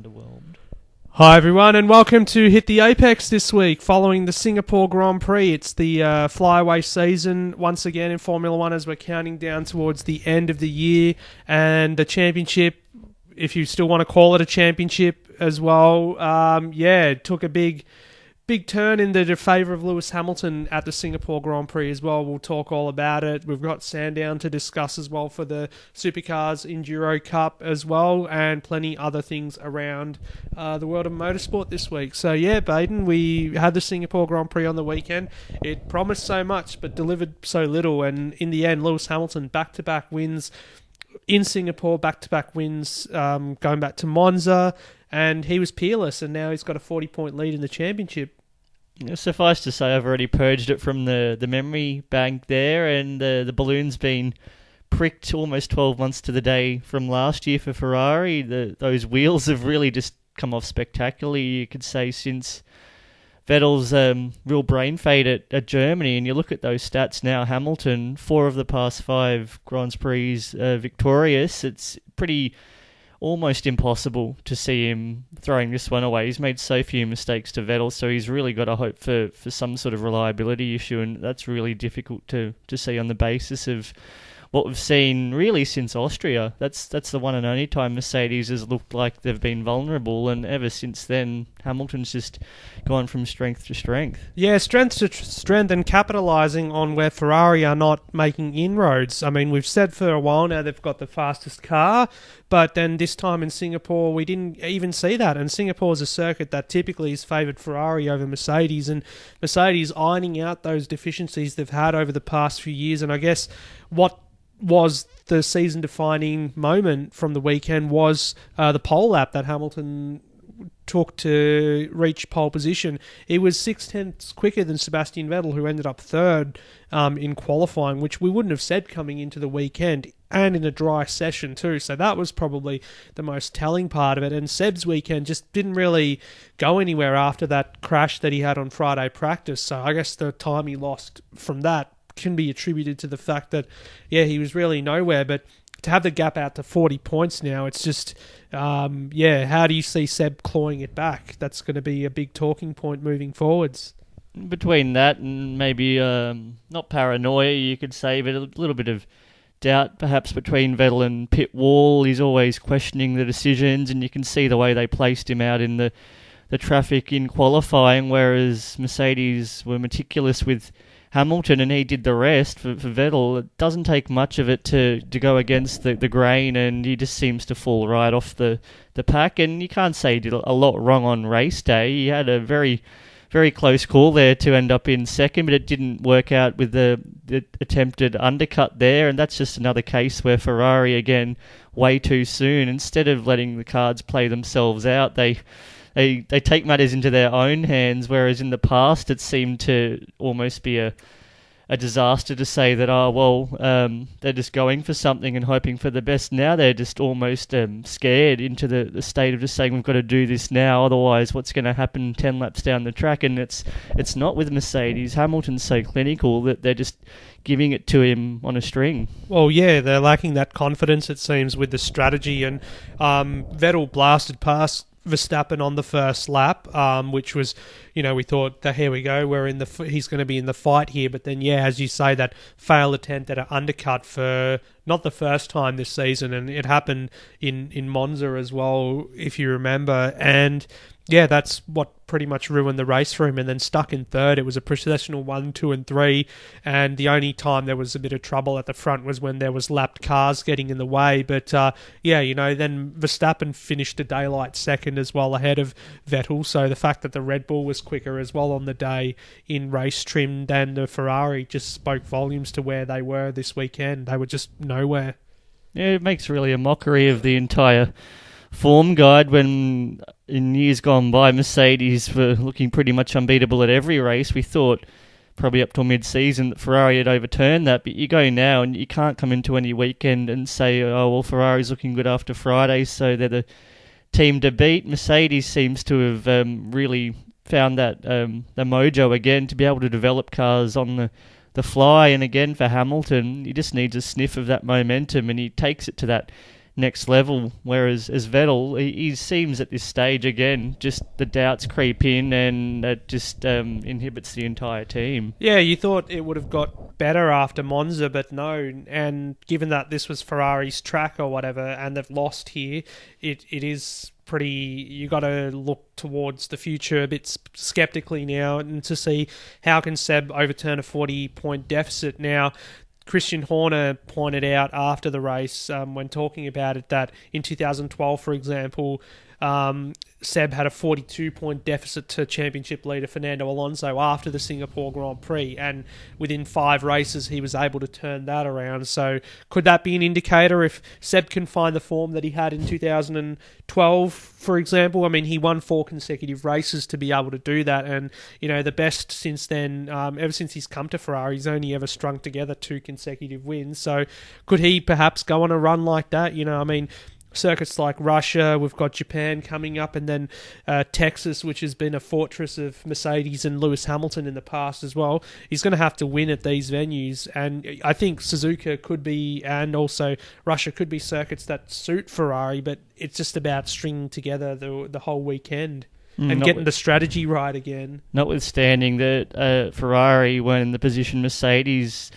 underwhelmed. Hi everyone and welcome to Hit the Apex this week following the Singapore Grand Prix. It's the flyaway season once again in Formula 1 as we're counting down towards the end of the year, and the championship, if you still want to call it a championship as well, it took a big turn in the favour of Lewis Hamilton at the Singapore Grand Prix as well. We'll talk all about it. We've got Sandown to discuss as well for the Supercars Enduro Cup as well, and plenty other things around the world of motorsport this week. So yeah, Baden, we had the Singapore Grand Prix on the weekend. It promised so much but delivered so little, and in the end Lewis Hamilton back-to-back wins in Singapore, back-to-back wins going back to Monza, and he was peerless, and now he's got a 40-point lead in the championship. Suffice to say, I've already purged it from the memory bank there, and the balloon's been pricked almost 12 months to the day from last year for Ferrari. Those wheels have really just come off spectacularly, you could say, since Vettel's real brain fade at Germany. And you look at those stats now, Hamilton, 4 of the past 5 Grands Prix victorious. It's pretty almost impossible to see him throwing this one away. He's made so few mistakes to Vettel, so he's really got to hope for some sort of reliability issue, and that's really difficult to see on the basis of what we've seen really since Austria. That's the one and only time Mercedes has looked like they've been vulnerable, and ever since then Hamilton's just gone from strength to strength. Yeah, strength to strength, and capitalising on where Ferrari are not making inroads. I mean, we've said for a while now they've got the fastest car, but then this time in Singapore we didn't even see that, and Singapore's a circuit that typically has favoured Ferrari over Mercedes, and Mercedes ironing out those deficiencies they've had over the past few years. And I guess what was the season-defining moment from the weekend was the pole lap that Hamilton took to reach pole position. It was 0.6 quicker than Sebastian Vettel, who ended up third in qualifying, which we wouldn't have said coming into the weekend, and in a dry session too. So that was probably the most telling part of it. And Seb's weekend just didn't really go anywhere after that crash that he had on Friday practice. So I guess the time he lost from that can be attributed to the fact that, he was really nowhere. But to have the gap out to 40 points now, it's just, how do you see Seb clawing it back? That's going to be a big talking point moving forwards. Between that and maybe, not paranoia, you could say, but a little bit of doubt perhaps between Vettel and pit wall. He's always questioning the decisions, and you can see the way they placed him out in the traffic in qualifying, whereas Mercedes were meticulous with Hamilton and he did the rest for Vettel. It doesn't take much of it to go against the grain, and he just seems to fall right off the pack. And you can't say he did a lot wrong on race day. He had a very, very close call there to end up in second, but it didn't work out with the attempted undercut there. And that's just another case where Ferrari, again, way too soon, instead of letting the cards play themselves out, they take matters into their own hands, whereas in the past it seemed to almost be a disaster to say that, they're just going for something and hoping for the best. Now they're just almost scared into the state of just saying, we've got to do this now, otherwise what's going to happen 10 laps down the track? And it's not with Mercedes. Hamilton's so clinical that they're just giving it to him on a string. Well, yeah, they're lacking that confidence, it seems, with the strategy. And Vettel blasted past Verstappen on the first lap, which was, we thought that here we go, he's going to be in the fight here. But then, as you say, that failed attempt at an undercut for not the first time this season, and it happened in Monza as well, if you remember. And that's what pretty much ruined the race for him, and then stuck in third. It was a processional 1, 2 and 3, and the only time there was a bit of trouble at the front was when there was lapped cars getting in the way. But then Verstappen finished a daylight second as well, ahead of Vettel. So the fact that the Red Bull was quicker as well on the day in race trim than the Ferrari just spoke volumes to where they were this weekend. They were just nowhere. Yeah, it makes really a mockery of the entire form guide, when in years gone by Mercedes were looking pretty much unbeatable at every race. We thought probably up till mid-season that Ferrari had overturned that, but you go now and you can't come into any weekend and say, Ferrari's looking good after Friday, so they're the team to beat. Mercedes seems to have really found that the mojo again to be able to develop cars on the fly. And again for Hamilton, he just needs a sniff of that momentum, and he takes it to that next level. Whereas as Vettel, he seems at this stage again, just the doubts creep in, and it just inhibits the entire team. Yeah, you thought it would have got better after Monza, but no. And given that this was Ferrari's track or whatever, and they've lost here, it is pretty. You got to look towards the future a bit skeptically now, and to see how can Seb overturn a 40-point deficit now. Christian Horner pointed out after the race, when talking about it, that in 2012, for example, Seb had a 42-point deficit to championship leader Fernando Alonso after the Singapore Grand Prix, and within 5 races he was able to turn that around. So could that be an indicator if Seb can find the form that he had in 2012, for example? I mean, he won 4 consecutive races to be able to do that, and the best since then, ever since he's come to Ferrari, he's only ever strung together 2 consecutive wins. So could he perhaps go on a run like that? I mean, circuits like Russia, we've got Japan coming up, and then Texas, which has been a fortress of Mercedes and Lewis Hamilton in the past as well. He's going to have to win at these venues, and I think Suzuka could be, and also Russia could be circuits that suit Ferrari, but it's just about stringing together the whole weekend and getting the strategy right again. Notwithstanding that Ferrari weren't in the position Mercedes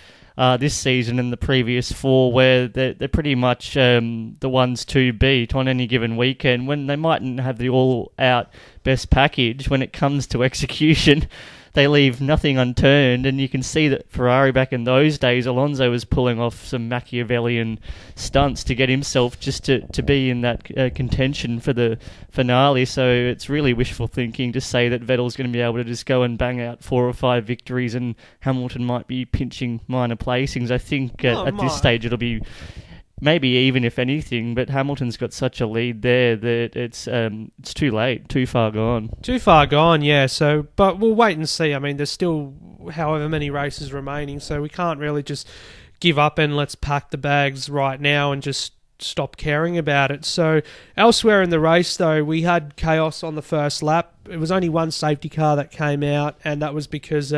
this season and the previous 4, where they're pretty much the ones to beat on any given weekend, when they mightn't have the all-out best package. When it comes to execution, they leave nothing unturned, and you can see that Ferrari back in those days, Alonso was pulling off some Machiavellian stunts to get himself just to be in that contention for the finale. So it's really wishful thinking to say that Vettel's going to be able to just go and bang out 4 or 5 victories and Hamilton might be pinching minor placings. I think at this stage it'll be maybe even if anything, but Hamilton's got such a lead there that it's too late, too far gone. Too far gone, yeah. So, but we'll wait and see. I mean, there's still however many races remaining, so we can't really just give up and let's pack the bags right now and just stop caring about it. So elsewhere in the race, though, we had chaos on the first lap. It was only one safety car that came out, and that was because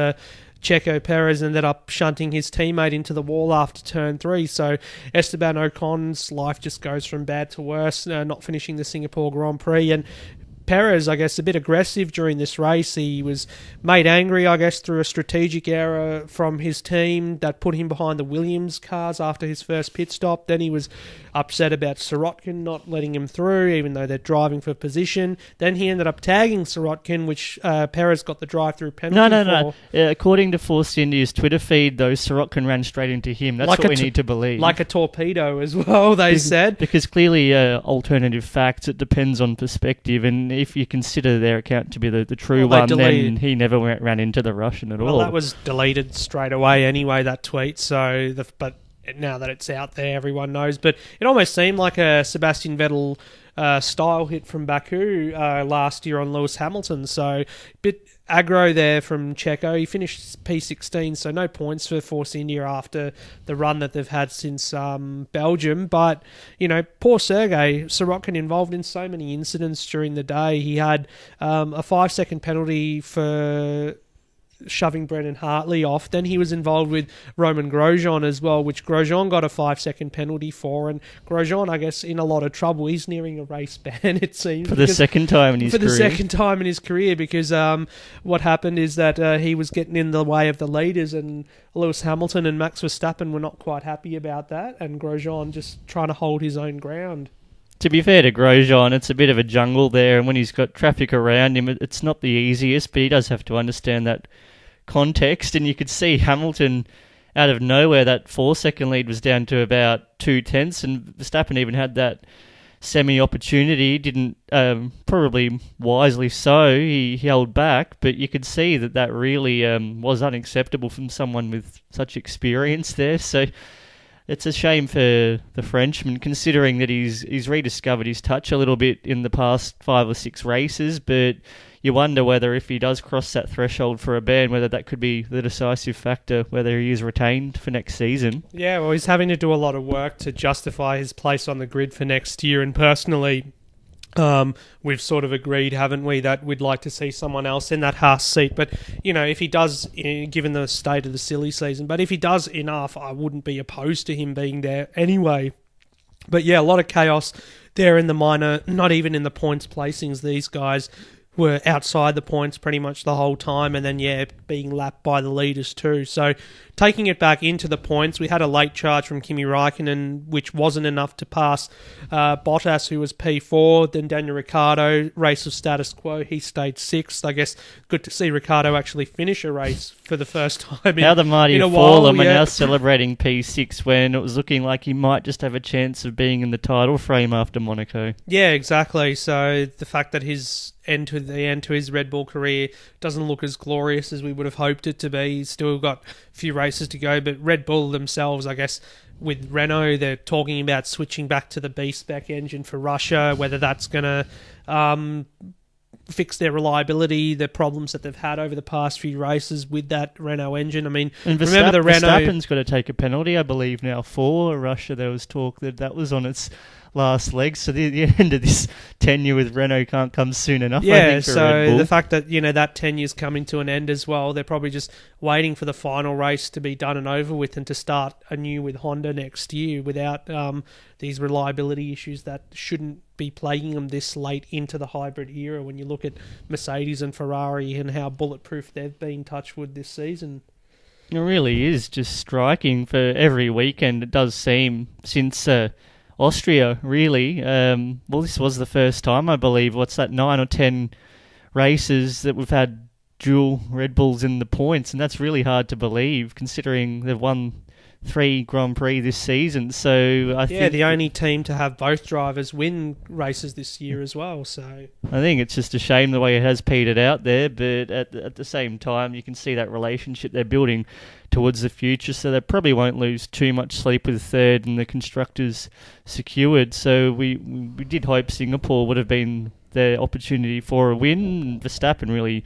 Checo Perez ended up shunting his teammate into the wall after turn 3. So Esteban Ocon's life just goes from bad to worse, not finishing the Singapore Grand Prix. And Perez, I guess, a bit aggressive during this race. He was made angry, I guess, through a strategic error from his team that put him behind the Williams cars after his first pit stop. Then he was upset about Sirotkin not letting him through, even though they're driving for position. Then he ended up tagging Sirotkin, which Perez got the drive-through penalty for. No. According to Force India's Twitter feed, though, Sirotkin ran straight into him. That's like what we need to believe. Like a torpedo as well, they said. Because clearly, alternative facts, it depends on perspective, and if you consider their account to be the true one, then he never ran into the Russian at all. Well, that was deleted straight away anyway, that tweet. So, but now that it's out there, everyone knows. But it almost seemed like a Sebastian Vettel style hit from Baku last year on Lewis Hamilton. So, bit aggro there from Checo. He finished P16, so no points for Force India after the run that they've had since Belgium. But, poor Sergei Sirotkin involved in so many incidents during the day. He had a 5-second penalty for shoving Brendan Hartley off. Then he was involved with Roman Grosjean as well, which Grosjean got a 5-second penalty for. And Grosjean, I guess, in a lot of trouble. He's nearing a race ban, it seems. For the second time in his career. For the second time in his career, because what happened is that he was getting in the way of the leaders, and Lewis Hamilton and Max Verstappen were not quite happy about that, and Grosjean just trying to hold his own ground. To be fair to Grosjean, it's a bit of a jungle there, and when he's got traffic around him, it's not the easiest, but he does have to understand that context. And you could see Hamilton, out of nowhere, that 4-second lead was down to about 2/10, and Verstappen even had that semi-opportunity, didn't, probably wisely so, he held back, but you could see that really was unacceptable from someone with such experience there. So it's a shame for the Frenchman, considering that he's rediscovered his touch a little bit in the past 5 or 6 races, but you wonder whether if he does cross that threshold for a ban, whether that could be the decisive factor, whether he is retained for next season. Yeah, well, he's having to do a lot of work to justify his place on the grid for next year, and personally, we've sort of agreed, haven't we, that we'd like to see someone else in that Haas seat. But, if he does, given the state of the silly season, but if he does enough, I wouldn't be opposed to him being there anyway. But yeah, a lot of chaos there in the minor, not even in the points placings. These guys were outside the points pretty much the whole time, and then, yeah, being lapped by the leaders too. So taking it back into the points, we had a late charge from Kimi Räikkönen, which wasn't enough to pass Bottas, who was P4. Then Daniel Ricciardo, race of status quo, he stayed 6th. I guess good to see Ricciardo actually finish a race for the first time How the mighty in a have while. fallen. We're Yeah. now celebrating P6 when it was looking like he might just have a chance of being in the title frame after Monaco. Yeah, exactly. So the fact that his end to his Red Bull career doesn't look as glorious as we would have hoped it to be. He's still got a few races to go, but Red Bull themselves, I guess, with Renault, they're talking about switching back to the B-spec engine for Russia, whether that's going to fix their reliability, the problems that they've had over the past few races with that Renault engine. I mean, And remember the Renault... Verstappen's got to take a penalty, I believe, now for Russia. There was talk that was on its last leg, so the end of this tenure with Renault can't come soon enough. I Yeah, think, for Red so Bull. the fact that, that tenure's coming to an end as well, they're probably just waiting for the final race to be done and over with and to start anew with Honda next year without these reliability issues that shouldn't be plaguing them this late into the hybrid era when you look at Mercedes and Ferrari and how bulletproof they've been, touch wood, this season. It really is just striking for every weekend. It does seem since Austria, really. Well, this was the first time, I believe. 9 or 10 races that we've had dual Red Bulls in the points, and that's really hard to believe considering they've won 3 Grand Prix this season. So I think the only team to have both drivers win races this year as well. So I think it's just a shame the way it has petered out there, but at the same time, you can see that relationship they're building towards the future, so they probably won't lose too much sleep with third and the constructors secured. So we did hope Singapore would have been their opportunity for a win. Verstappen really...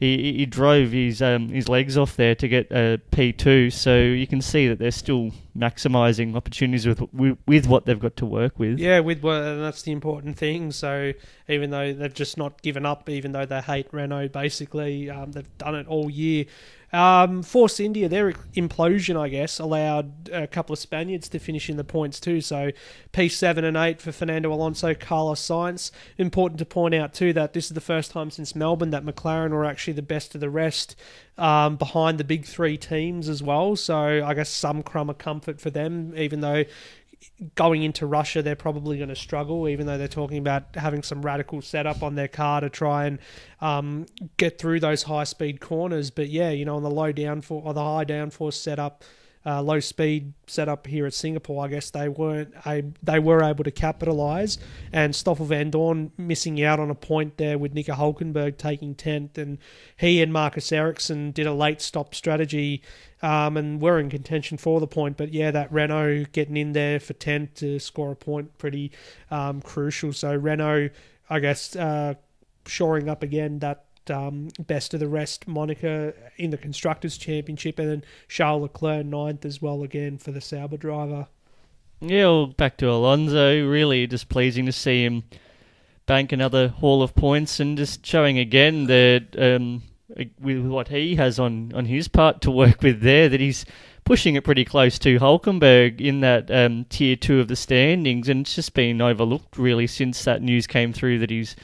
He drove his legs off there to get a P2, so you can see that they're still maximising opportunities with what they've got to work with. yeah, and that's the important thing. So even though they've just not given up, even though they hate Renault, basically they've done it all year. Force India, their implosion, I guess, allowed a couple of Spaniards to finish in the points too. So P7 and 8 for Fernando Alonso, Carlos Sainz. Important to point out too that this is the first time since Melbourne that McLaren were actually the best of the rest behind the big 3 teams as well. So I guess some crumb of comfort for them, even though going into Russia, they're probably going to struggle, even though they're talking about having some radical setup on their car to try and get through those high-speed corners. But yeah, on the low downforce or the high downforce setup, low speed setup here at Singapore, I guess they were able to capitalise. And Stoffel Van Dorn missing out on a point there with Nico Hulkenberg taking 10th, and he and Marcus Ericsson did a late stop strategy and were in contention for the point. But yeah, that Renault getting in there for 10th to score a point, pretty crucial. So Renault, I guess, shoring up again that best of the rest Monica in the Constructors' Championship, and then Charles Leclerc 9th as well again for the Sauber driver. Yeah, well, back to Alonso, really just pleasing to see him bank another haul of points and just showing again that with what he has on his part to work with there, that he's pushing it pretty close to Hulkenberg in that tier 2 of the standings, and it's just been overlooked really since that news came through that he's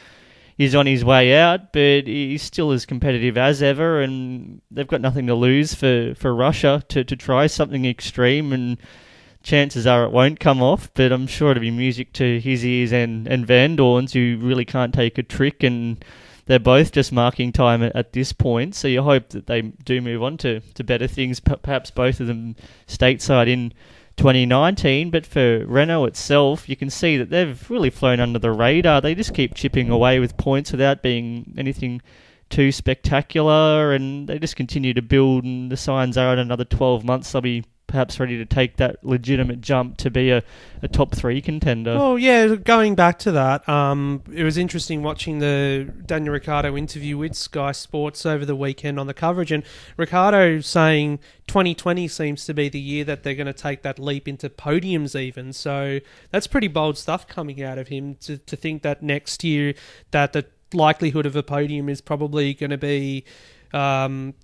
on his way out, but he's still as competitive as ever, and they've got nothing to lose for Russia to try something extreme, and chances are it won't come off, but I'm sure it'll be music to his ears and Van Dorn's, who really can't take a trick, and they're both just marking time at this point, so you hope that they do move on to better things, perhaps both of them stateside in 2019, but for Renault itself, you can see that they've really flown under the radar. They just keep chipping away with points without being anything too spectacular, and they just continue to build, and the signs are in another 12 months they'll be perhaps ready to take that legitimate jump to be a top 3 contender. Well, yeah, going back to that, it was interesting watching the Daniel Ricciardo interview with Sky Sports over the weekend on the coverage, and Ricciardo saying 2020 seems to be the year that they're going to take that leap into podiums even. So that's pretty bold stuff coming out of him to think that next year that the likelihood of a podium is probably going to be, on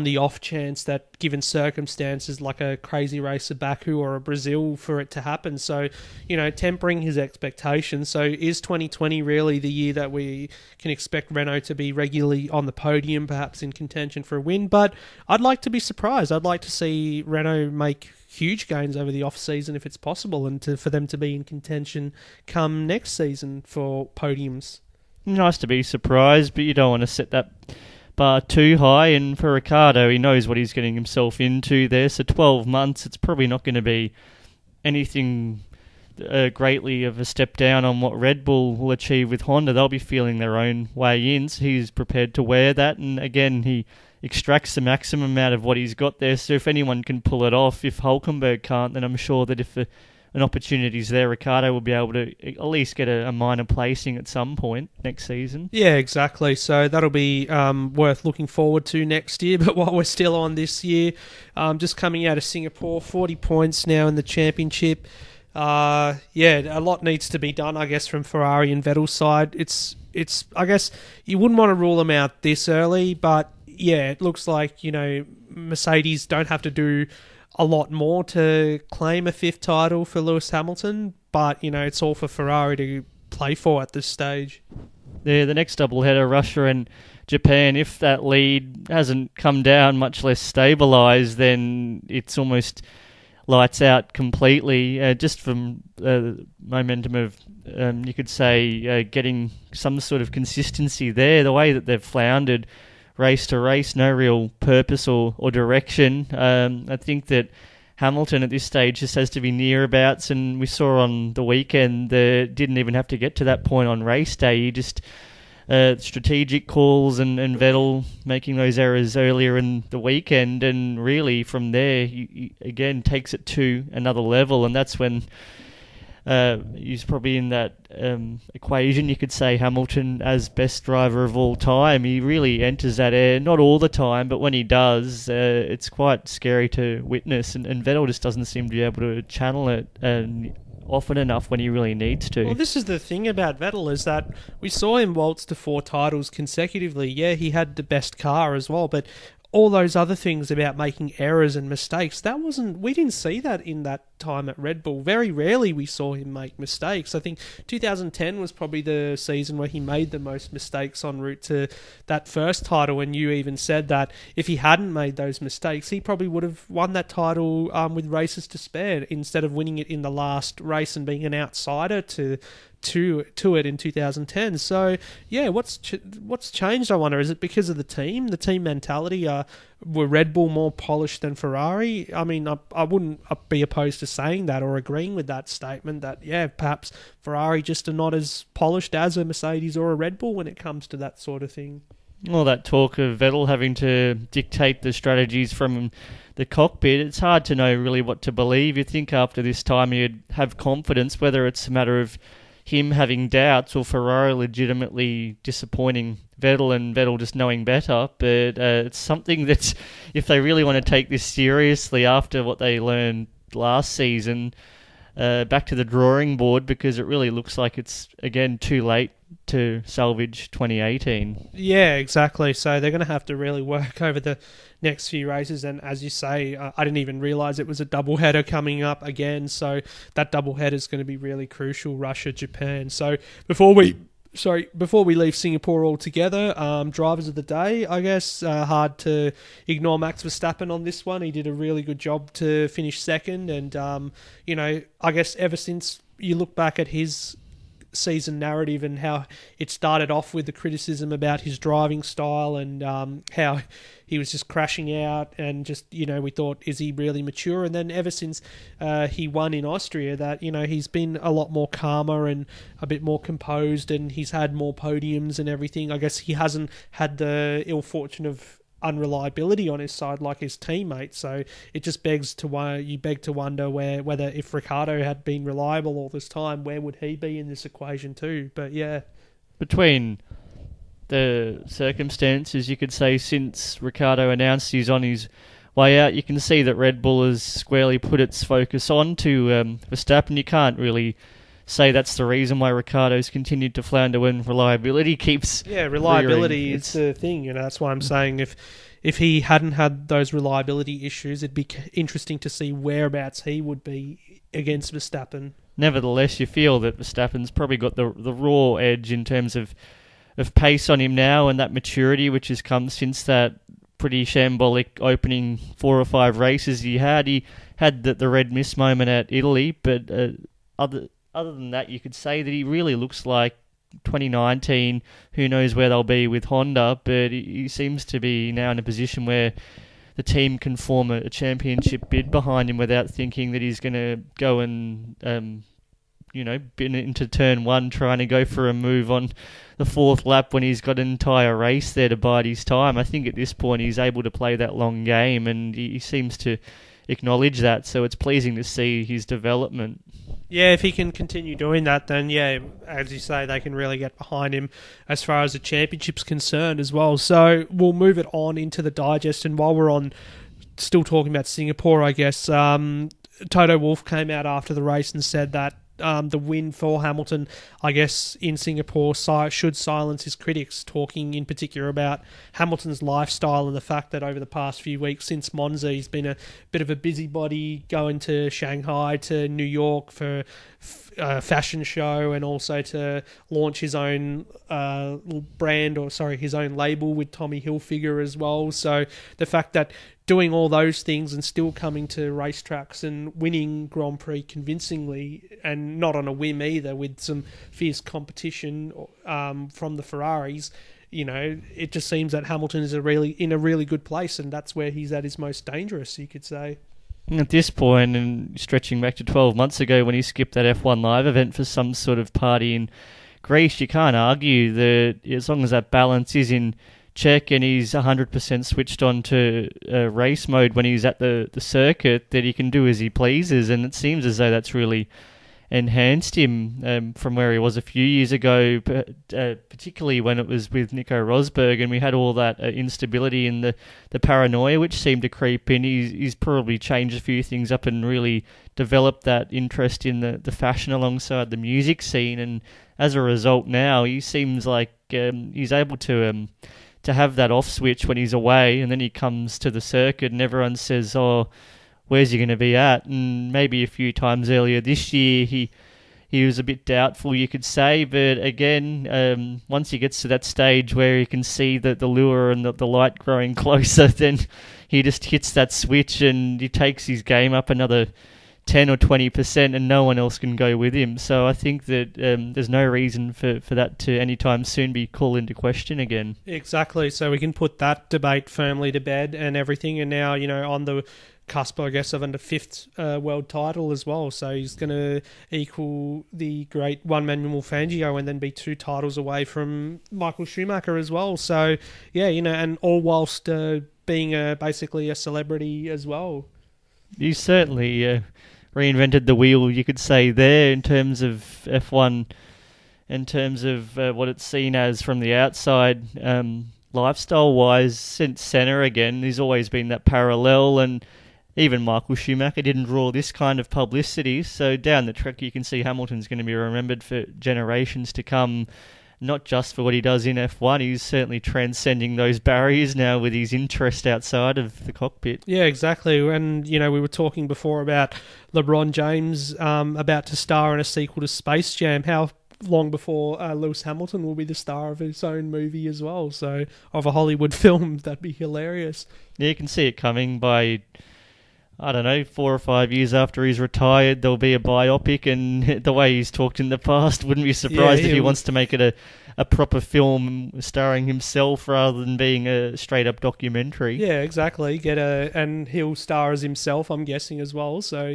the off chance that given circumstances like a crazy race of Baku or a Brazil for it to happen. So, tempering his expectations. So is 2020 really the year that we can expect Renault to be regularly on the podium, perhaps in contention for a win? But I'd like to be surprised. I'd like to see Renault make huge gains over the off-season if it's possible, and for them to be in contention come next season for podiums. Nice to be surprised, but you don't want to set that bar too high. And for Ricciardo, he knows what he's getting himself into there. So 12 months, it's probably not going to be anything greatly of a step down on what Red Bull will achieve with Honda. They'll be feeling their own way in. So he's prepared to wear that. And again, he extracts the maximum out of what he's got there. So if anyone can pull it off, if Hulkenberg can't, then I'm sure that if an opportunity's there, Ricciardo will be able to at least get a minor placing at some point next season. Yeah, exactly. So that'll be worth looking forward to next year. But while we're still on this year, just coming out of Singapore, 40 points now in the championship. A lot needs to be done, I guess, from Ferrari and Vettel's side. It's I guess you wouldn't want to rule them out this early, but yeah, it looks like, Mercedes don't have to do a lot more to claim a fifth title for Lewis Hamilton, but, it's all for Ferrari to play for at this stage. Yeah, the next doubleheader, Russia and Japan, if that lead hasn't come down, much less stabilised, then it's almost lights out completely, just from the momentum of, you could say, getting some sort of consistency there. The way that they've floundered race to race, no real purpose or direction. I think that Hamilton at this stage just has to be nearabouts, and we saw on the weekend that didn't even have to get to that point on race day. He just strategic calls and Vettel making those errors earlier in the weekend, and really from there he again takes it to another level, and that's when he's probably in that equation, you could say, Hamilton as best driver of all time. He really enters that air, not all the time, but when he does, it's quite scary to witness, and Vettel just doesn't seem to be able to channel it often enough when he really needs to. Well, this is the thing about Vettel, is that we saw him waltz to 4 titles consecutively. Yeah, he had the best car as well, but all those other things about making errors and mistakes, we didn't see that in that time at Red Bull. Very rarely we saw him make mistakes. I think 2010 was probably the season where he made the most mistakes en route to that first title, and you even said that if he hadn't made those mistakes, he probably would have won that title with races to spare, instead of winning it in the last race and being an outsider to it in 2010. So yeah, what's changed, I wonder? Is it because of the team mentality? Were Red Bull more polished than Ferrari? I mean, I wouldn't be opposed to saying that or agreeing with that statement, that yeah, perhaps Ferrari just are not as polished as a Mercedes or a Red Bull when it comes to that sort of thing. All that talk of Vettel having to dictate the strategies from the cockpit, it's hard to know really what to believe. You'd think after this time you'd have confidence, whether it's a matter of him having doubts or Ferrari legitimately disappointing Vettel and Vettel just knowing better. But it's something that, if they really want to take this seriously after what they learned last season, back to the drawing board, because it really looks like it's, again, too late to salvage 2018. Yeah, exactly. So they're going to have to really work over the next few races, and as you say, I didn't even realise it was a doubleheader coming up again, so that doubleheader is going to be really crucial, Russia, Japan. So before we leave Singapore altogether, drivers of the day, I guess, hard to ignore Max Verstappen on this one. He did a really good job to finish second, and I guess ever since you look back at his season narrative and how it started off with the criticism about his driving style and how he was just crashing out, and just, we thought, is he really mature? And then ever since he won in Austria, that, he's been a lot more calmer and a bit more composed, and he's had more podiums and everything. I guess he hasn't had the ill fortune of unreliability on his side like his teammates, so it just beg to wonder whether if Ricciardo had been reliable all this time, where would he be in this equation too? But yeah, between the circumstances, you could say, since Ricciardo announced he's on his way out, you can see that Red Bull has squarely put its focus on to Verstappen. You can't really say that's the reason why Ricciardo's continued to flounder when reliability keeps reliability rearing. is the thing. That's why I'm saying if he hadn't had those reliability issues, it'd be interesting to see whereabouts he would be against Verstappen. Nevertheless, you feel that Verstappen's probably got the raw edge in terms of pace on him now, and that maturity which has come since that pretty shambolic opening 4 or 5 races he had. He had the red mist moment at Italy, but other than that, you could say that he really looks like 2019. Who knows where they'll be with Honda, but he seems to be now in a position where the team can form a championship bid behind him without thinking that he's going to go and bin into turn 1 trying to go for a move on the 4th lap when he's got an entire race there to bide his time. I think at this point he's able to play that long game, and he seems to acknowledge that, so it's pleasing to see his development. Yeah, if he can continue doing that, then as you say, they can really get behind him as far as the championship's concerned as well. So we'll move it on into the digest, and while we're still talking about Singapore, I guess, Toto Wolff came out after the race and said that the win for Hamilton, I guess, in Singapore should silence his critics, talking in particular about Hamilton's lifestyle and the fact that over the past few weeks since Monza, he's been a bit of a busybody, going to Shanghai, to New York for a fashion show, and also to launch his own his own label with Tommy Hilfiger as well. So the fact that doing all those things and still coming to racetracks and winning Grand Prix convincingly, and not on a whim either, with some fierce competition from the Ferraris, it just seems that Hamilton is in a really good place, and that's where he's at his most dangerous, you could say. At this point, and stretching back to 12 months ago when he skipped that F1 Live event for some sort of party in Greece, you can't argue that as long as that balance is in check and he's 100% switched on to race mode when he's at the circuit, that he can do as he pleases, and it seems as though that's really enhanced him from where he was a few years ago, particularly when it was with Nico Rosberg and we had all that instability and the paranoia which seemed to creep in. He's probably changed a few things up and really developed that interest in the fashion alongside the music scene, and as a result now he seems like he's able to have that off switch when he's away, and then he comes to the circuit and everyone says, where's he going to be at? And maybe a few times earlier this year he was a bit doubtful, you could say, but again, once he gets to that stage where he can see the lure and the light growing closer, then he just hits that switch and he takes his game up another 10 or 20% and no one else can go with him. So I think that there's no reason for that to anytime soon be called into question again. Exactly, so we can put that debate firmly to bed and everything, and now, on the cusp, I guess, of a 5th world title as well. So he's going to equal the great Juan Manuel Fangio and then be 2 titles away from Michael Schumacher as well. So, and all whilst being basically a celebrity as well. He certainly reinvented the wheel, you could say, there in terms of F1, in terms of what it's seen as from the outside. Lifestyle-wise, since Senna again, there's always been that parallel, and even Michael Schumacher didn't draw this kind of publicity, so down the track you can see Hamilton's going to be remembered for generations to come, not just for what he does in F1, he's certainly transcending those barriers now with his interest outside of the cockpit. Yeah, exactly, and we were talking before about LeBron James about to star in a sequel to Space Jam. How long before Lewis Hamilton will be the star of his own movie as well, so of a Hollywood film? That'd be hilarious. Yeah, you can see it coming by, 4 or 5 years after he's retired, there'll be a biopic, and the way he's talked in the past, wouldn't be surprised if he wants to make it a proper film starring himself rather than being a straight-up documentary. Yeah, exactly. And he'll star as himself, I'm guessing, as well. So,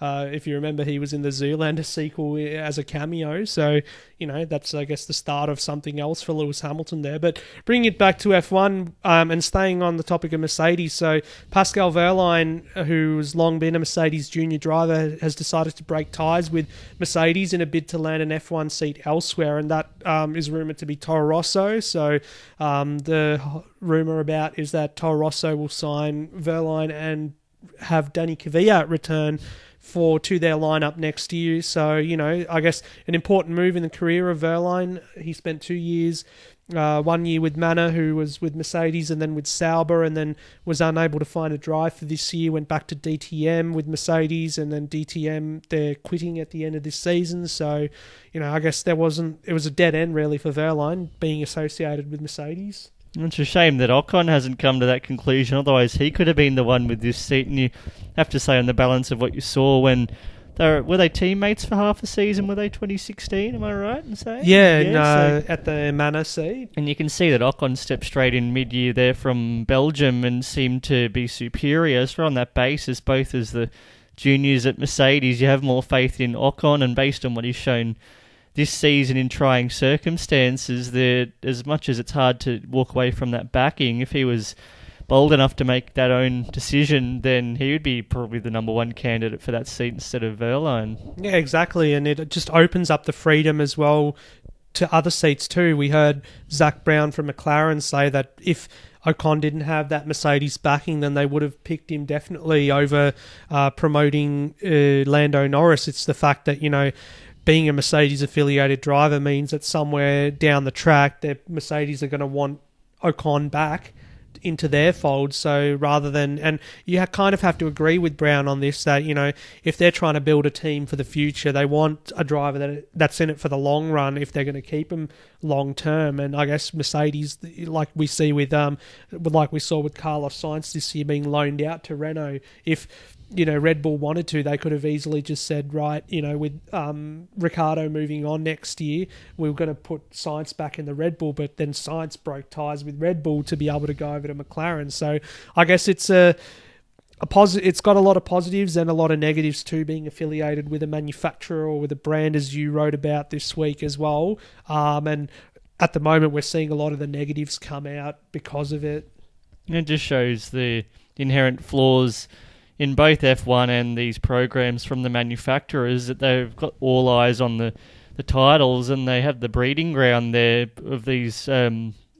if you remember, he was in the Zoolander sequel as a cameo. So, that's, I guess, the start of something else for Lewis Hamilton there. But bringing it back to F1 and staying on the topic of Mercedes. So, Pascal Wehrlein, who's long been a Mercedes junior driver, has decided to break ties with Mercedes in a bid to land an F1 seat elsewhere, and that is rumoured to be Toro Rosso. So the rumour about is that Toro Rosso will sign Wehrlein and have Danny Kvyat return to their lineup next year. So, I guess an important move in the career of Wehrlein. He spent 2 years, 1 year with Manor, who was with Mercedes, and then with Sauber, and then was unable to find a drive for this year, went back to DTM with Mercedes, and then DTM, they're quitting at the end of this season. So, I guess it was a dead end really for Wehrlein being associated with Mercedes. It's a shame that Ocon hasn't come to that conclusion. Otherwise, he could have been the one with this seat. And you have to say, on the balance of what you saw when were they teammates for half a season? Were they 2016? Am I right in saying? Yeah, at the Manor seat. And you can see that Ocon stepped straight in mid-year there from Belgium and seemed to be superior. So on that basis, both as the juniors at Mercedes, you have more faith in Ocon, and based on what he's shown this season in trying circumstances, there, as much as it's hard to walk away from that backing, if he was bold enough to make that own decision, then he would be probably the number one candidate for that seat instead of Wehrlein. Yeah, exactly, and it just opens up the freedom as well to other seats too. We heard Zach Brown from McLaren say that if Ocon didn't have that Mercedes backing, then they would have picked him definitely over promoting Lando Norris. It's the fact that, being a Mercedes-affiliated driver means that somewhere down the track, Mercedes are going to want Ocon back into their fold. So rather than... And you kind of have to agree with Brown on this, that, if they're trying to build a team for the future, they want a driver that's in it for the long run if they're going to keep him long term. And I guess Mercedes, like we see like we saw with Carlos Sainz this year being loaned out to Renault, if Red Bull wanted to, they could have easily just said, right, with Ricciardo moving on next year, we were going to put Sainz back in the Red Bull, but then Sainz broke ties with Red Bull to be able to go over to McLaren. So I guess it's a positive. It's got a lot of positives and a lot of negatives too, being affiliated with a manufacturer or with a brand, as you wrote about this week as well. And at the moment, we're seeing a lot of the negatives come out because of it. It just shows the inherent flaws in both F1 and these programs from the manufacturers, that they've got all eyes on the titles, and they have the breeding ground there of these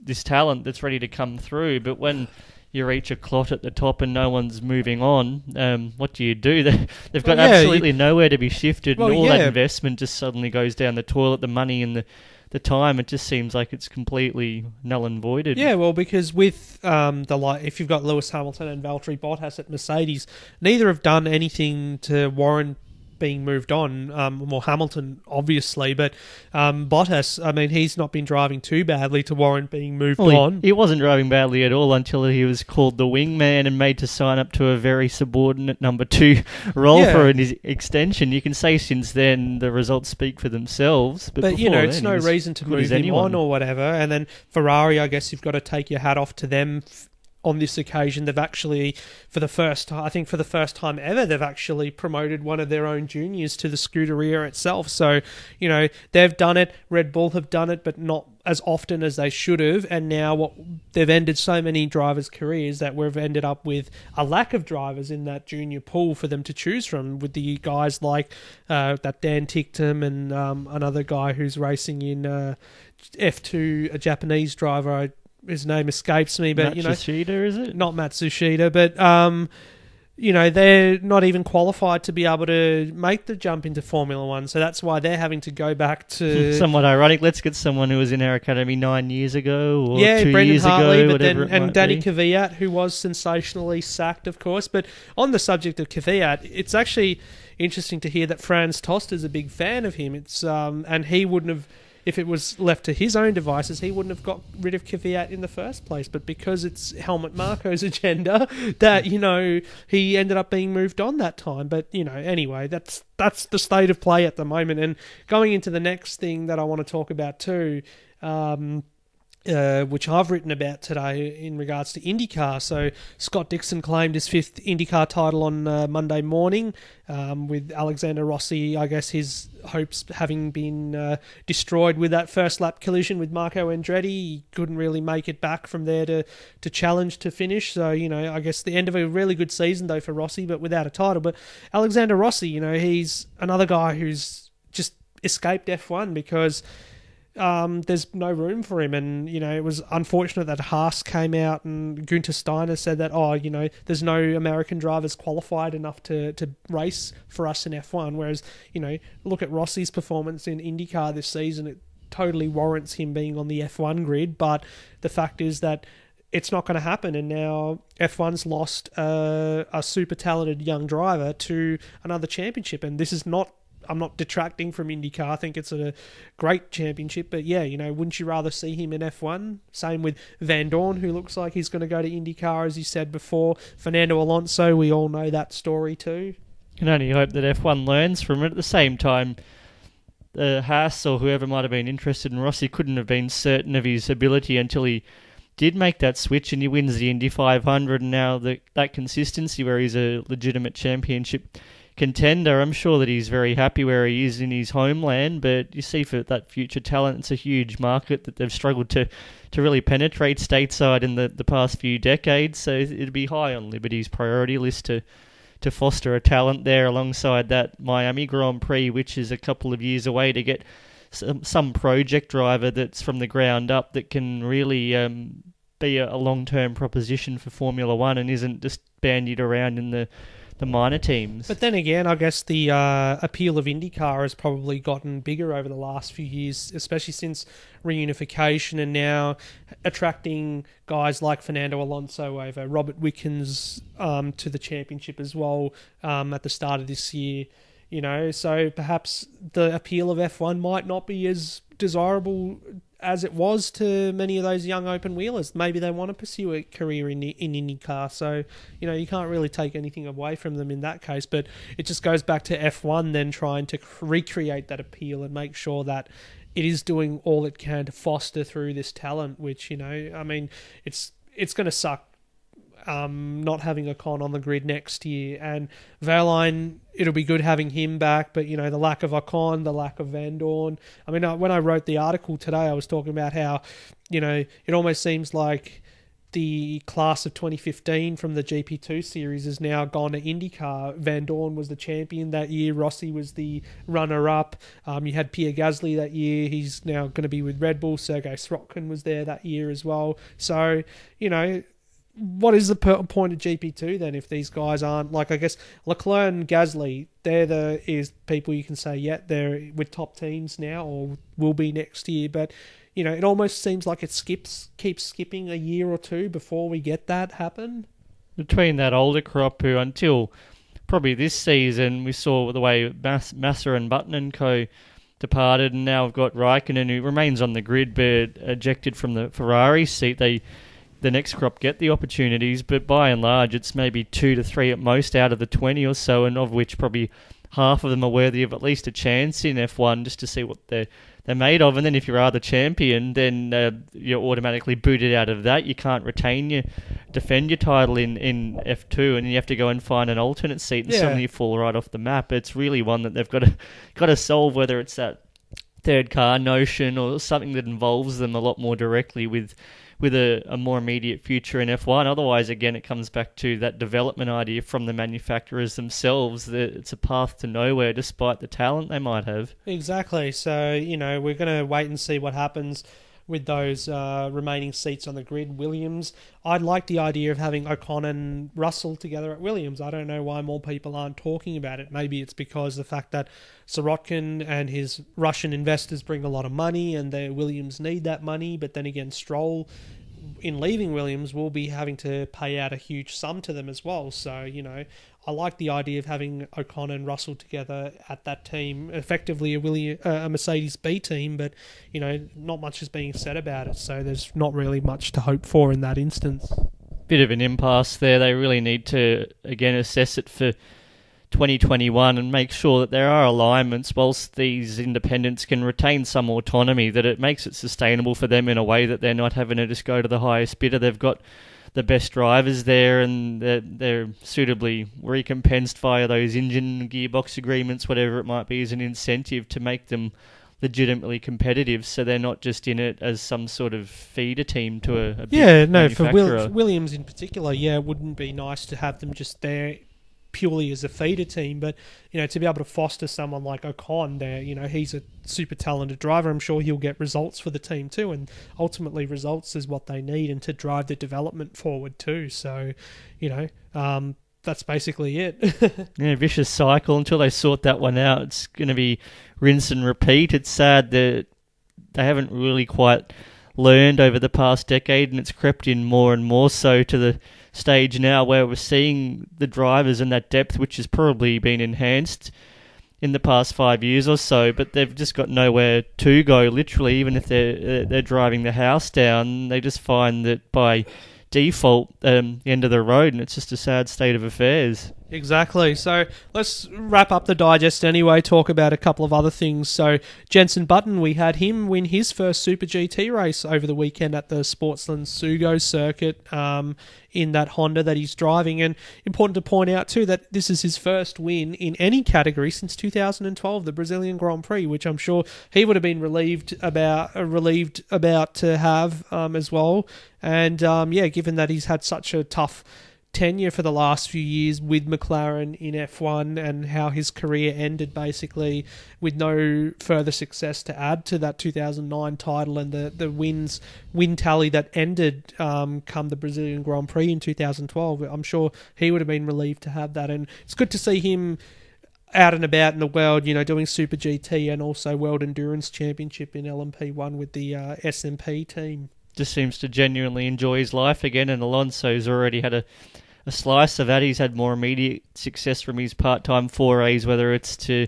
this talent that's ready to come through. But when you reach a clot at the top and no one's moving on, what do? They've got absolutely nowhere to be shifted, and all that investment just suddenly goes down the toilet. The money and the time, it just seems like it's completely null and voided. Yeah, well, because with if you've got Lewis Hamilton and Valtteri Bottas at Mercedes, neither have done anything to warrant being moved on. Well, Hamilton, obviously, but Bottas, I mean, he's not been driving too badly to warrant being moved on. He wasn't driving badly at all until he was called the wingman and made to sign up to a very subordinate number 2 role for his extension. You can say since then the results speak for themselves. But it's no reason to move him on or whatever. And then Ferrari, I guess you've got to take your hat off to them. On this occasion, they've actually, for the first time ever, they've actually promoted one of their own juniors to the Scuderia itself. So, they've done it. Red Bull have done it, but not as often as they should have. And now they've ended so many drivers' careers that we've ended up with a lack of drivers in that junior pool for them to choose from, with the guys like that Dan Ticktum and another guy who's racing in F2, a Japanese driver. His name escapes me, but Matsushita, is it? Not Matsushita, but they're not even qualified to be able to make the jump into Formula One, so that's why they're having to go back to. Somewhat ironic. Let's get someone who was in our academy 9 years ago, or 2 Brendan years Hartley, ago, but whatever then, and Danny be. Kvyat, who was sensationally sacked, of course. But on the subject of Kvyat, it's actually interesting to hear that Franz Tost is a big fan of him. It's and he wouldn't have. If it was left to his own devices, he wouldn't have got rid of Kvyat in the first place. But because it's Helmut Marko's agenda, that, he ended up being moved on that time. But, anyway, that's the state of play at the moment. And going into the next thing that I want to talk about too, which I've written about today in regards to IndyCar. So Scott Dixon claimed his 5th IndyCar title on Monday morning, with Alexander Rossi, I guess his hopes having been destroyed with that first lap collision with Marco Andretti. He couldn't really make it back from there to challenge to finish. So, I guess the end of a really good season though for Rossi, but without a title. But Alexander Rossi, he's another guy who's just escaped F1 because there's no room for him. And, it was unfortunate that Haas came out and Günther Steiner said that, there's no American drivers qualified enough to race for us in F1. Whereas, look at Rossi's performance in IndyCar this season. It totally warrants him being on the F1 grid. But the fact is that it's not going to happen, and now F1's lost a super talented young driver to another championship. And this is not, I'm not detracting from IndyCar. I think it's a great championship, but yeah, wouldn't you rather see him in F1? Same with Van Dorn, who looks like he's going to go to IndyCar, as you said before. Fernando Alonso, we all know that story too. Can only hope that F1 learns from it. At the same time, Haas or whoever might have been interested in Rossi couldn't have been certain of his ability until he did make that switch and he wins the Indy 500, and now that consistency where he's a legitimate championship contender, I'm sure that he's very happy where he is in his homeland. But you see, for that future talent, it's a huge market that they've struggled to really penetrate stateside in the past few decades. So it'd be high on Liberty's priority list to foster a talent there alongside that Miami Grand Prix, which is a couple of years away, to get some project driver that's from the ground up that can really be a long-term proposition for Formula One and isn't just bandied around in the minor teams. But then again, I guess the appeal of IndyCar has probably gotten bigger over the last few years, especially since reunification, and now attracting guys like Fernando Alonso over Robert Wickens to the championship as well at the start of this year. So perhaps the appeal of F1 might not be as desirable as it was to many of those young open wheelers. Maybe they want to pursue a career in IndyCar. So, you can't really take anything away from them in that case. But it just goes back to F1 then trying to recreate that appeal and make sure that it is doing all it can to foster through this talent, which, it's going to suck not having Ocon on the grid next year. And Wehrlein, it'll be good having him back, but, the lack of Ocon, the lack of Van Dorn. I mean, when I wrote the article today, I was talking about how, it almost seems like the class of 2015 from the GP2 series has now gone to IndyCar. Van Dorn was the champion that year. Rossi was the runner-up. You had Pierre Gasly that year. He's now going to be with Red Bull. Sergei Sirotkin was there that year as well. So, what is the point of GP2 then if these guys aren't, like, I guess Leclerc and Gasly, is people you can say, yeah, they're with top teams now or will be next year, but it almost seems like it keeps skipping a year or two before we get that happen. Between that older crop who, until probably this season, we saw the way Massa and Button and co departed, and now we've got Raikkonen, who remains on the grid but ejected from the Ferrari seat. The next crop get the opportunities, but by and large it's maybe 2 to 3 at most out of the 20 or so, and of which probably half of them are worthy of at least a chance in F1 just to see what they're made of. And then if you are the champion, then you're automatically booted out of that. You can't defend your title in F2, and you have to go and find an alternate seat, and suddenly you fall right off the map. It's really one that they've got to solve, whether it's that third car notion or something that involves them a lot more directly with a more immediate future in F1. Otherwise, again, it comes back to that development idea from the manufacturers themselves that it's a path to nowhere despite the talent they might have. Exactly. So, we're going to wait and see what happens with those remaining seats on the grid. Williams, I'd like the idea of having Ocon and Russell together at Williams. I don't know why more people aren't talking about it. Maybe it's because the fact that Sirotkin and his Russian investors bring a lot of money and the Williams need that money. But then again, Stroll, in leaving Williams, will be having to pay out a huge sum to them as well. So, I like the idea of having Ocon and Russell together at that team, effectively a Mercedes B team, but, not much is being said about it, so there's not really much to hope for in that instance. Bit of an impasse there. They really need to, again, assess it for 2021 and make sure that there are alignments whilst these independents can retain some autonomy, that it makes it sustainable for them in a way that they're not having to just go to the highest bidder. They've got the best drivers there, and they're suitably recompensed via those engine gearbox agreements, whatever it might be, as an incentive to make them legitimately competitive, so they're not just in it as some sort of feeder team to a big manufacturer. For Williams in particular, it wouldn't be nice to have them just there purely as a feeder team, but to be able to foster someone like Ocon there, he's a super talented driver. I'm sure he'll get results for the team too, and ultimately results is what they need and to drive the development forward too. So, that's basically it. Yeah, vicious cycle until they sort that one out. It's going to be rinse and repeat. It's sad that they haven't really quite learned over the past decade, and it's crept in more and more so to the stage now where we're seeing the drivers and that depth, which has probably been enhanced in the past 5 years or so, but they've just got nowhere to go, literally. Even if they're driving the house down, they just find that by default the end of the road, and it's just a sad state of affairs. Exactly. So let's wrap up the digest anyway, talk about a couple of other things. So Jenson Button, we had him win his first Super GT race over the weekend at the Sportsland Sugo circuit in that Honda that he's driving. And important to point out too that this is his first win in any category since 2012, the Brazilian Grand Prix, which I'm sure he would have been relieved about to have as well. And given that he's had such a tough tenure for the last few years with McLaren in F1 and how his career ended basically with no further success to add to that 2009 title and the win tally that ended come the Brazilian Grand Prix in 2012. I'm sure he would have been relieved to have that, and it's good to see him out and about in the world, doing Super GT and also World Endurance Championship in LMP1 with the SMP team. Just seems to genuinely enjoy his life again, and Alonso's already had a slice of that. He's had more immediate success from his part-time forays, whether it's to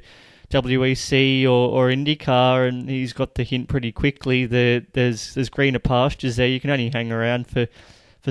WEC or IndyCar, and he's got the hint pretty quickly that there's greener pastures there. You can only hang around for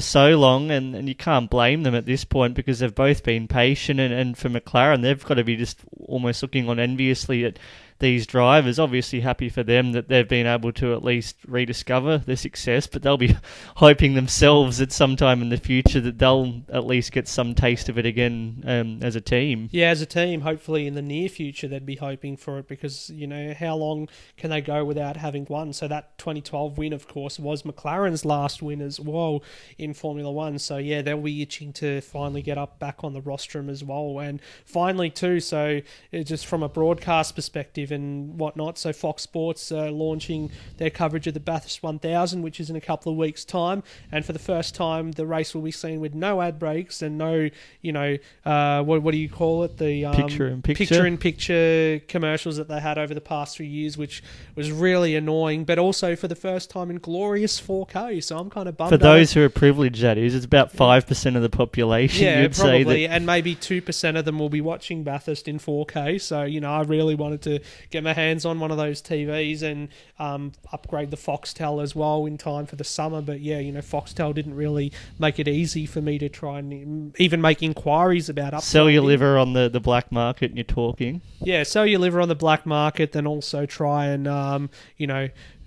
so long, and you can't blame them at this point because they've both been patient, and for McLaren, they've got to be just almost looking on enviously at these drivers. Obviously happy for them that they've been able to at least rediscover their success, but they'll be hoping themselves at some time in the future that they'll at least get some taste of it again as a team. Yeah, as a team, hopefully in the near future they'd be hoping for it because, how long can they go without having won? So that 2012 win, of course, was McLaren's last win as well in Formula One. So yeah, they'll be itching to finally get up back on the rostrum as well. And finally too, so just from a broadcast perspective and whatnot, so Fox Sports launching their coverage of the Bathurst 1000, which is in a couple of weeks' time, and for the first time the race will be seen with no ad breaks and no, what do you call it, the picture-in-picture commercials that they had over the past 3 years, which was really annoying, but also for the first time in glorious 4K, so I'm kind of bummed. For those who are privileged, that is, it's about 5% of the population, yeah, you'd probably, say that. And maybe 2% of them will be watching Bathurst in 4K, so, I really wanted to get my hands on one of those TVs and upgrade the Foxtel as well in time for the summer. But yeah, Foxtel didn't really make it easy for me to try and even make inquiries about upgrading. Sell your liver on the black market and you're talking. Yeah, sell your liver on the black market, then also try and,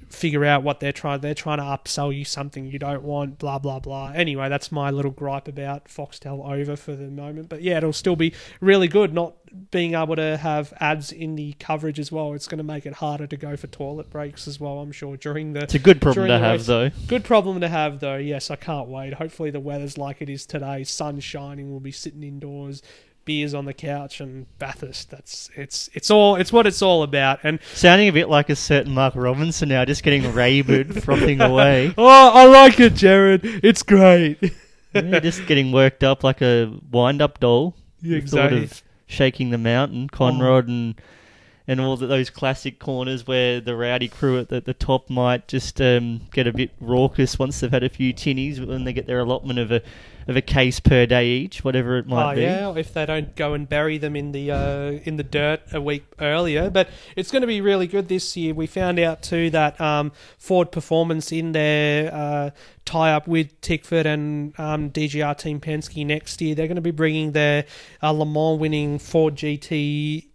figure out what they're trying to upsell you something you don't want, blah blah blah. Anyway, that's my little gripe about Foxtel over for the moment, but yeah, it'll still be really good not being able to have ads in the coverage as well. It's going to make it harder to go for toilet breaks as well, I'm sure, during the... It's a good problem to have, though. Good problem to have, though. Yes, I can't wait. Hopefully the weather's like it is today, sun shining, we'll be sitting indoors, beers on the couch, and Bathurst. It's what it's all about. And sounding a bit like a certain Mark Robinson now, just getting rabid, frothing away. Oh, I like it, Jared. It's great. Yeah, just getting worked up like a wind-up doll. Yeah, exactly. Sort of shaking the mountain, Conrod, and all those classic corners where the rowdy crew at the top might just get a bit raucous once they've had a few tinnies when they get their allotment of a case per day each, whatever it might be. Yeah, if they don't go and bury them in the dirt a week earlier. But it's going to be really good this year. We found out too that Ford Performance in their tie-up with Tickford and DGR Team Penske next year, they're going to be bringing their Le Mans winning Ford GT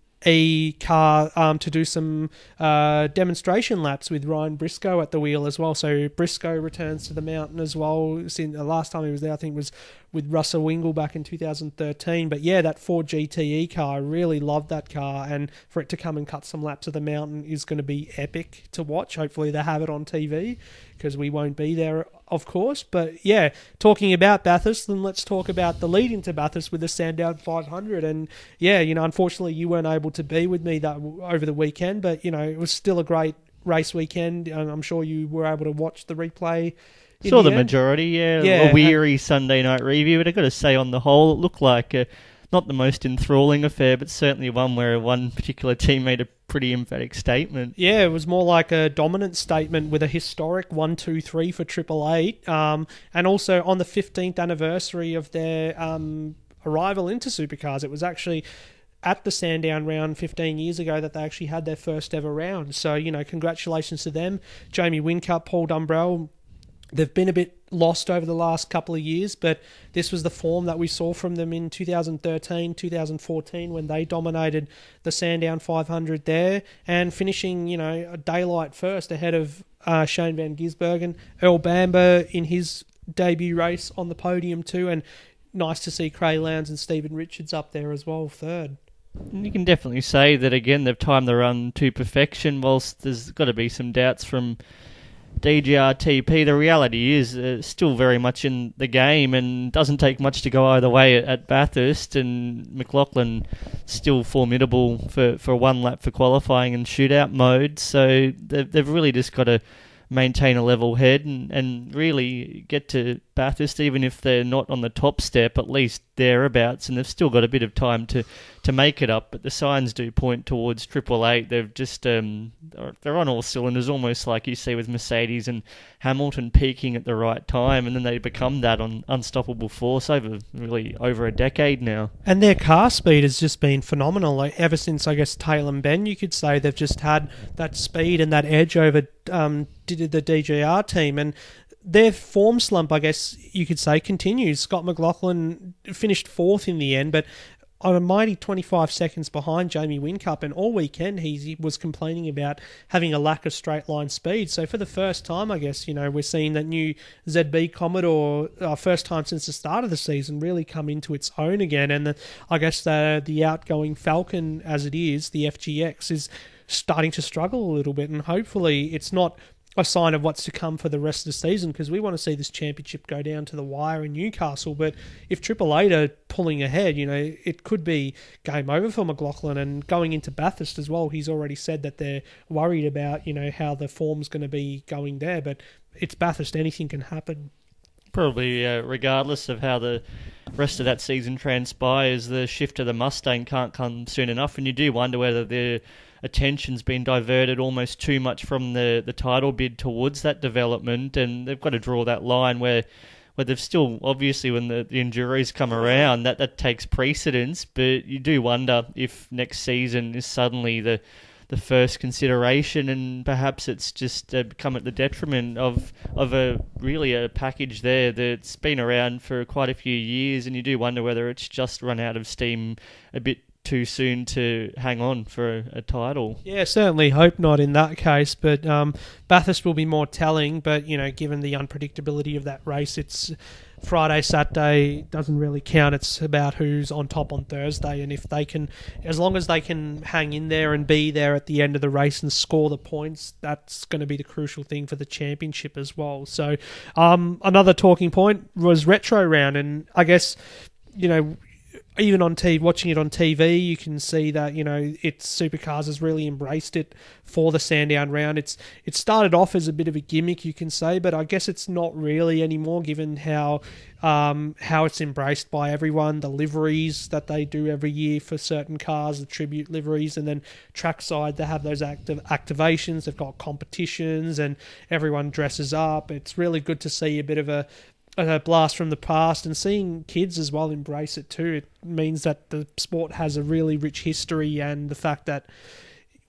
car to do some demonstration laps with Ryan Briscoe at the wheel as well. So Briscoe returns to the mountain as well. Since the last time he was there, I think, was with Russell Wingle back in 2013. But yeah, that Ford GTE car, I really loved that car, and for it to come and cut some laps of the mountain is going to be epic to watch. Hopefully they have it on TV because we won't be there of course. But yeah, talking about Bathurst, then let's talk about the lead into Bathurst with the Sandown 500. And yeah, unfortunately you weren't able to be with me that over the weekend, but it was still a great race weekend, and I'm sure you were able to watch the replay. Saw the majority, yeah. A weary Sunday night review, but I've got to say, on the whole, it looked like not the most enthralling affair, but certainly one where one particular team made a pretty emphatic statement. Yeah, it was more like a dominant statement with a historic 1-2-3 for Triple Eight, and also on the 15th anniversary of their arrival into Supercars. It was actually at the Sandown round 15 years ago that they actually had their first ever round. So, congratulations to them. Jamie Whincup, Paul Dumbrell, they've been a bit lost over the last couple of years, but this was the form that we saw from them in 2013, 2014 when they dominated the Sandown 500 there and finishing, a daylight first ahead of Shane Van Gisbergen. Earl Bamber in his debut race on the podium too, and nice to see Cray Lowndes and Stephen Richards up there as well, third. You can definitely say that, again, they've timed the run to perfection, whilst there's got to be some doubts from DGRTP. The reality is still very much in the game and doesn't take much to go either way at Bathurst, and McLaughlin still formidable for one lap for qualifying and shootout mode, so they've really just got to maintain a level head and really get to Bathurst, even if they're not on the top step, at least thereabouts, and they've still got a bit of time to make it up. But the signs do point towards Triple Eight. They've just they're on all cylinders, almost like you see with Mercedes and Hamilton peaking at the right time, and then they become that on unstoppable force over a decade now. And their car speed has just been phenomenal. Like, ever since, I guess, Taylor and Ben, you could say they've just had that speed and that edge over the DGR team, and their form slump, I guess you could say, continues. Scott McLaughlin finished fourth in the end, but on a mighty 25 seconds behind Jamie Whincup, and all weekend he was complaining about having a lack of straight line speed. So for the first time, I guess, we're seeing that new ZB Commodore, first time since the start of the season, really come into its own again. And I guess the outgoing Falcon, as it is, the FGX, is starting to struggle a little bit, and hopefully it's not a sign of what's to come for the rest of the season, because we want to see this championship go down to the wire in Newcastle. But if Triple Eight are pulling ahead, it could be game over for McLaughlin. And going into Bathurst as well, he's already said that they're worried about, how the form's going to be going there. But it's Bathurst, anything can happen. Probably regardless of how the rest of that season transpires, the shift to the Mustang can't come soon enough, and you do wonder whether their attention's been diverted almost too much from the title bid towards that development, and they've got to draw that line where they've still, obviously, when the Enduros come around, that takes precedence, but you do wonder if next season is suddenly the first consideration, and perhaps it's just become at the detriment of a package there that's been around for quite a few years, and you do wonder whether it's just run out of steam a bit too soon to hang on for a title. Yeah, certainly hope not in that case, but Bathurst will be more telling, but given the unpredictability of that race, it's Friday, Saturday doesn't really count. It's about who's on top on Thursday, and if they can, as long as they can hang in there and be there at the end of the race and score the points, that's going to be the crucial thing for the championship as well. So another talking point was Retro Round, and I guess, even on TV, watching it on TV, you can see that, it's Supercars has really embraced it for the Sandown round. It started off as a bit of a gimmick, you can say, but I guess it's not really anymore, given how it's embraced by everyone. The liveries that they do every year for certain cars, the tribute liveries, and then trackside they have those activations. They've got competitions, and everyone dresses up. It's really good to see a bit of a blast from the past, and seeing kids as well embrace it too. It means that the sport has a really rich history, and the fact that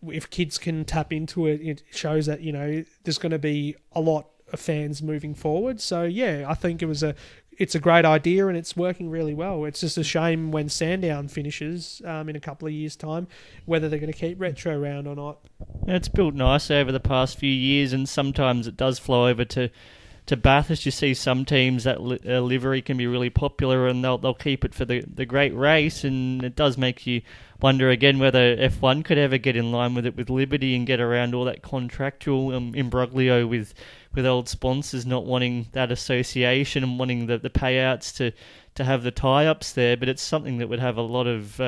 if kids can tap into it, it shows that there's going to be a lot of fans moving forward. So yeah, I think it's a great idea, and it's working really well. It's just a shame when Sandown finishes in a couple of years' time, whether they're going to keep Retro Round or not. It's built nicely over the past few years, and sometimes it does flow over to Bathurst. You see some teams that livery can be really popular, and they'll keep it for the great race, and it does make you wonder again whether F1 could ever get in line with it with Liberty and get around all that contractual imbroglio with with old sponsors not wanting that association and wanting the payouts to have the tie-ups there, but it's something that would have a lot of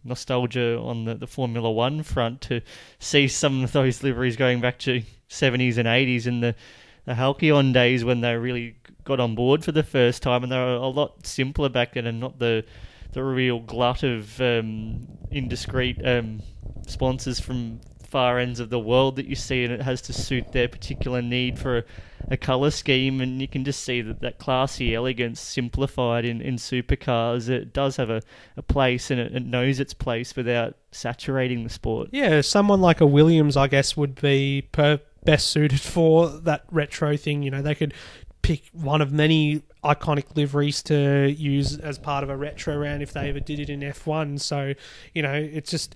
nostalgia on the Formula One front to see some of those liveries going back to 70s and 80s and the Halcyon days when they really got on board for the first time, and they were a lot simpler back then and not the real glut of indiscreet sponsors from far ends of the world that you see, and it has to suit their particular need for a colour scheme, and you can just see that classy elegance simplified in supercars. It does have a place, and it knows its place without saturating the sport. Yeah, someone like a Williams, I guess, would be best suited for that retro thing. You know, they could pick one of many iconic liveries to use as part of a retro round if they ever did it in F1. So, you know, it's just...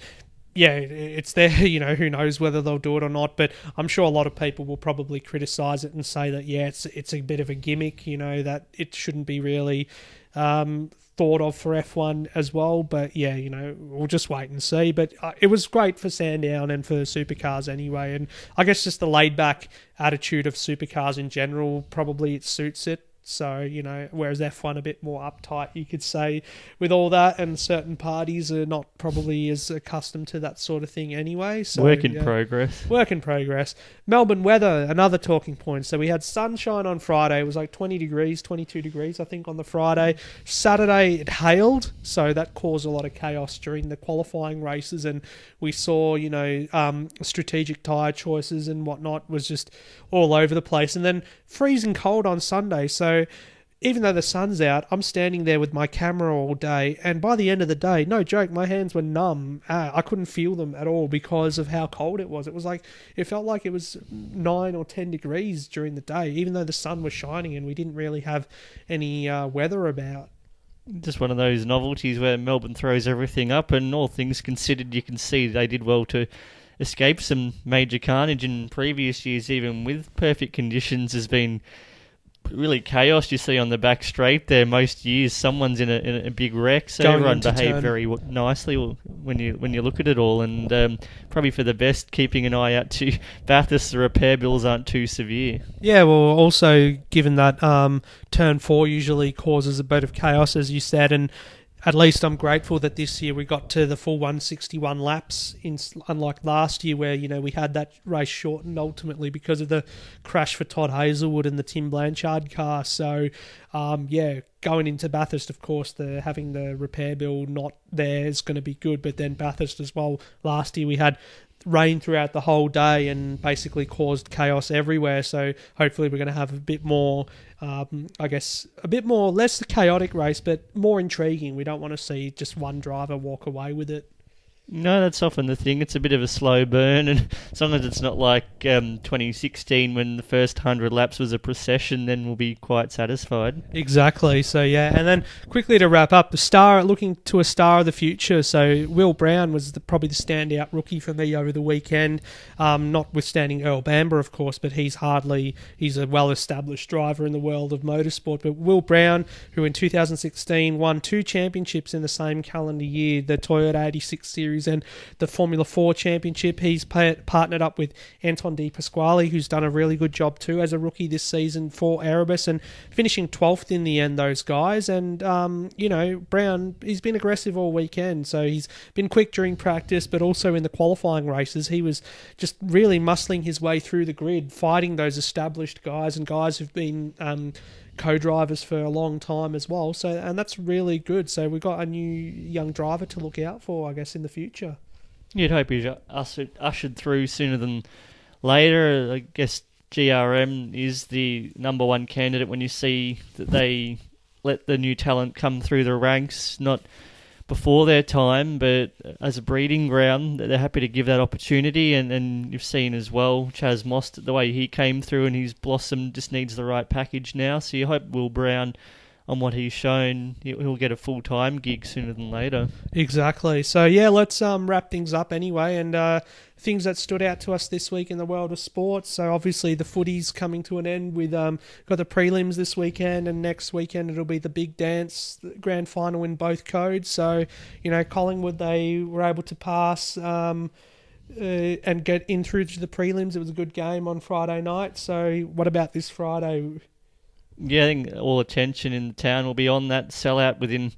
yeah, it's there, you know, who knows whether they'll do it or not, but I'm sure a lot of people will probably criticise it and say that, yeah, it's a bit of a gimmick, you know, that it shouldn't be really thought of for F1 as well, but yeah, you know, we'll just wait and see, but it was great for Sandown and for supercars anyway, and I guess just the laid-back attitude of supercars in general, probably it suits it. So, you know, whereas F1 a bit more uptight, you could say, with all that, and certain parties are not probably as accustomed to that sort of thing anyway. So, Work in progress. Work in progress. Melbourne weather, another talking point. So we had sunshine on Friday. It was like 20 degrees, 22 degrees, I think, on the Friday. Saturday, it hailed, so that caused a lot of chaos during the qualifying races, and we saw, you know, strategic tyre choices and whatnot was just all over the place. And then freezing cold on Sunday, so even though the sun's out, I'm standing there with my camera all day, and by the end of the day, no joke, my hands were numb. I couldn't feel them at all because of how cold it was. It was like, it felt like it was 9 or 10 degrees during the day, even though the sun was shining and we didn't really have any weather about. Just one of those novelties where Melbourne throws everything up, and all things considered, you can see they did well to escape some major carnage in previous years, even with perfect conditions. Has been really chaos you see on the back straight there most years. Someone's in a big wreck, so everyone behaved very nicely when you look at it all, and probably for the best, keeping an eye out to Bathurst. The repair bills aren't too severe. Yeah, well, also given that turn 4 usually causes a bit of chaos, as you said, and at least I'm grateful that this year we got to the full 161 laps, unlike last year where, you know, we had that race shortened ultimately because of the crash for Todd Hazelwood and the Tim Blanchard car. So, yeah, going into Bathurst, of course, having the repair bill not there is going to be good. But then Bathurst as well, last year we had rain throughout the whole day and basically caused chaos everywhere. So hopefully we're going to have a bit more, I guess, less chaotic race, but more intriguing. We don't want to see just one driver walk away with it. No, that's often the thing. It's a bit of a slow burn, and as long as it's not like 2016 when the first 100 laps was a procession, then we'll be quite satisfied. Exactly. So, yeah. And then quickly to wrap up, looking to a star of the future. So, Will Brown was probably the standout rookie for me over the weekend, notwithstanding Earl Bamber, of course, but he's a well-established driver in the world of motorsport. But Will Brown, who in 2016 won 2 championships in the same calendar year, the Toyota 86 Series and the Formula 4 Championship. He's partnered up with Anton De Pasquale, who's done a really good job too as a rookie this season for Erebus, and finishing 12th in the end, those guys. And, you know, Brown, he's been aggressive all weekend, so he's been quick during practice, but also in the qualifying races, he was just really muscling his way through the grid, fighting those established guys and guys who've been co-drivers for a long time as well. So, and that's really good. So we've got a new young driver to look out for, I guess, in the future. You'd hope he's ushered through sooner than later. I guess GRM is the number one candidate when you see that they let the new talent come through the ranks, not before their time, but as a breeding ground, they're happy to give that opportunity. And you've seen as well, Chaz Most, the way he came through and he's blossomed, just needs the right package now. So you hope Will Brown, on what he's shown, he'll get a full-time gig sooner than later. Exactly. So, yeah, let's wrap things up anyway. And things that stood out to us this week in the world of sports. So, obviously, the footy's coming to an end. We've got the prelims this weekend, and next weekend it'll be the big dance, the grand final in both codes. So, you know, Collingwood, they were able to pass and get in through to the prelims. It was a good game on Friday night. So what about this Friday? Yeah, I think all attention in the town will be on that sellout within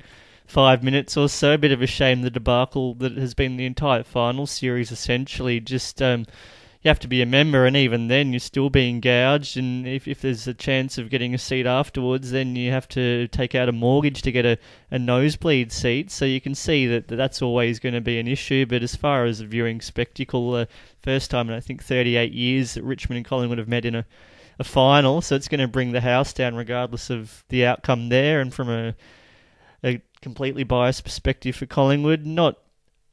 5 minutes or so. A bit of a shame, the debacle that has been the entire final series, essentially. Just you have to be a member, and even then you're still being gouged, and if there's a chance of getting a seat afterwards, then you have to take out a mortgage to get a nosebleed seat. So you can see that that's always going to be an issue. But as far as a viewing spectacle, first time in I think 38 years that Richmond and Collingwood have met in a final, so it's going to bring the house down regardless of the outcome there. And from a completely biased perspective for Collingwood, not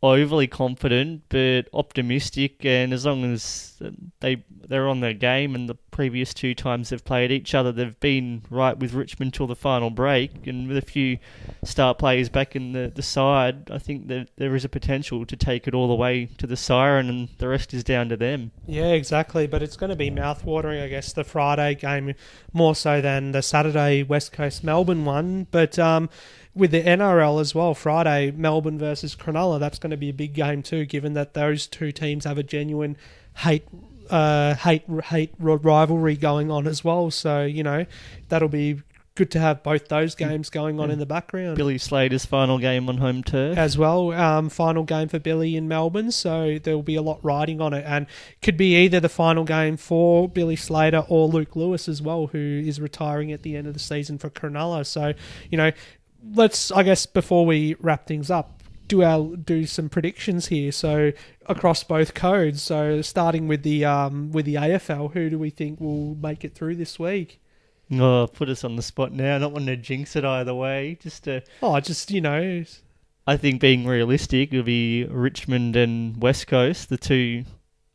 overly confident but optimistic, and as long as they're on their game, and the previous 2 times they've played each other they've been right with Richmond till the final break, and with a few star players back in the side, I think that there is a potential to take it all the way to the siren, and the rest is down to them. Yeah, exactly, but it's going to be mouth-watering, I guess, the Friday game more so than the Saturday West Coast Melbourne one, but with the NRL as well, Friday, Melbourne versus Cronulla, that's going to be a big game too, given that those 2 teams have a genuine hate rivalry going on as well. So, that'll be good to have both those games going on in the background. Billy Slater's final game on home turf. As well, final game for Billy in Melbourne, so there'll be a lot riding on it, and could be either the final game for Billy Slater or Luke Lewis as well, who is retiring at the end of the season for Cronulla. So, let's, I guess, before we wrap things up, do some predictions here. So across both codes. So starting with the AFL, who do we think will make it through this week? Oh, put us on the spot now. Not wanting to jinx it either way. I think being realistic, it'll be Richmond and West Coast, the 2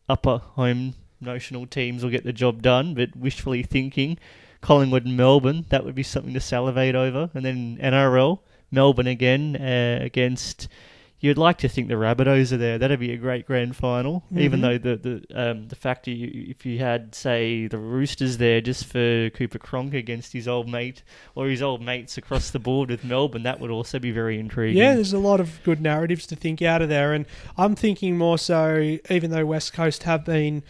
upper home notional teams will get the job done. But wishfully thinking, Collingwood and Melbourne, that would be something to salivate over. And then NRL, Melbourne again against... You'd like to think the Rabbitohs are there. That'd be a great grand final. Mm-hmm. Even though the fact if you had, say, the Roosters there just for Cooper Cronk against his old mate or his old mates across the board with Melbourne, that would also be very intriguing. Yeah, there's a lot of good narratives to think out of there. And I'm thinking more so, even though West Coast have been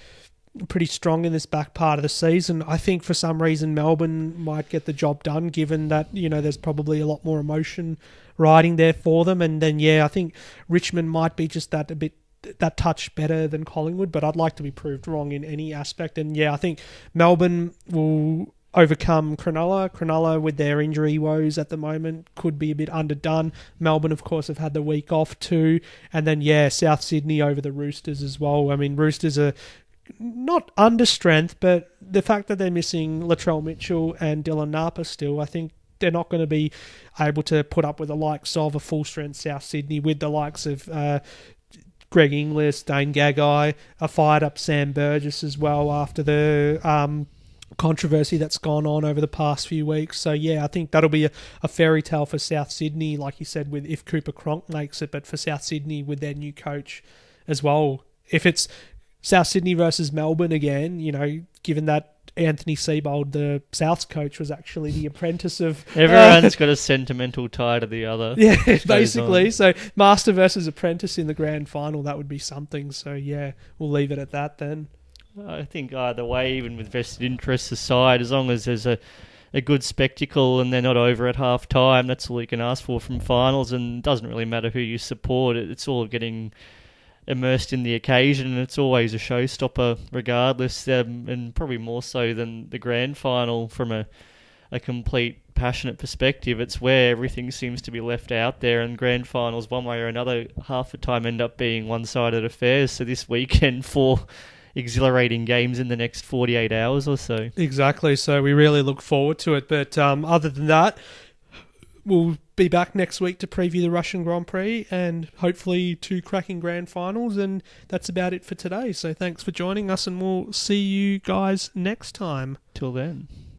pretty strong in this back part of the season, I think for some reason Melbourne might get the job done, given that there's probably a lot more emotion riding there for them. And then I think Richmond might be just that touch better than Collingwood, but I'd like to be proved wrong in any aspect. And I think Melbourne will overcome Cronulla. Cronulla, with their injury woes at the moment, could be a bit underdone. Melbourne, of course, have had the week off too. And then South Sydney over the Roosters as well. I mean, Roosters are not under strength, but the fact that they're missing Latrell Mitchell and Dylan Napa still, I think they're not going to be able to put up with the likes of a full-strength South Sydney, with the likes of Greg Inglis, Dane Gagai, a fired-up Sam Burgess as well after the controversy that's gone on over the past few weeks. So, I think that'll be a fairy tale for South Sydney, like you said, with if Cooper Cronk makes it, but for South Sydney with their new coach as well. If it's South Sydney versus Melbourne again, given that Anthony Seibold, the Souths coach, was actually the apprentice of... Everyone's got a sentimental tie to the other. Yeah, basically. So master versus apprentice in the grand final, that would be something. So, we'll leave it at that then. I think either way, even with vested interests aside, as long as there's a good spectacle and they're not over at half time, that's all you can ask for from finals, and it doesn't really matter who you support. It's all getting immersed in the occasion, and it's always a showstopper regardless, and probably more so than the grand final from a complete passionate perspective. It's where everything seems to be left out there, and grand finals one way or another half the time end up being one-sided affairs. So this weekend, 4 exhilarating games in the next 48 hours or so. Exactly, so we really look forward to it, but other than that, we'll be back next week to preview the Russian Grand Prix and hopefully 2 cracking grand finals, and that's about it for today. So thanks for joining us, and we'll see you guys next time. Till then.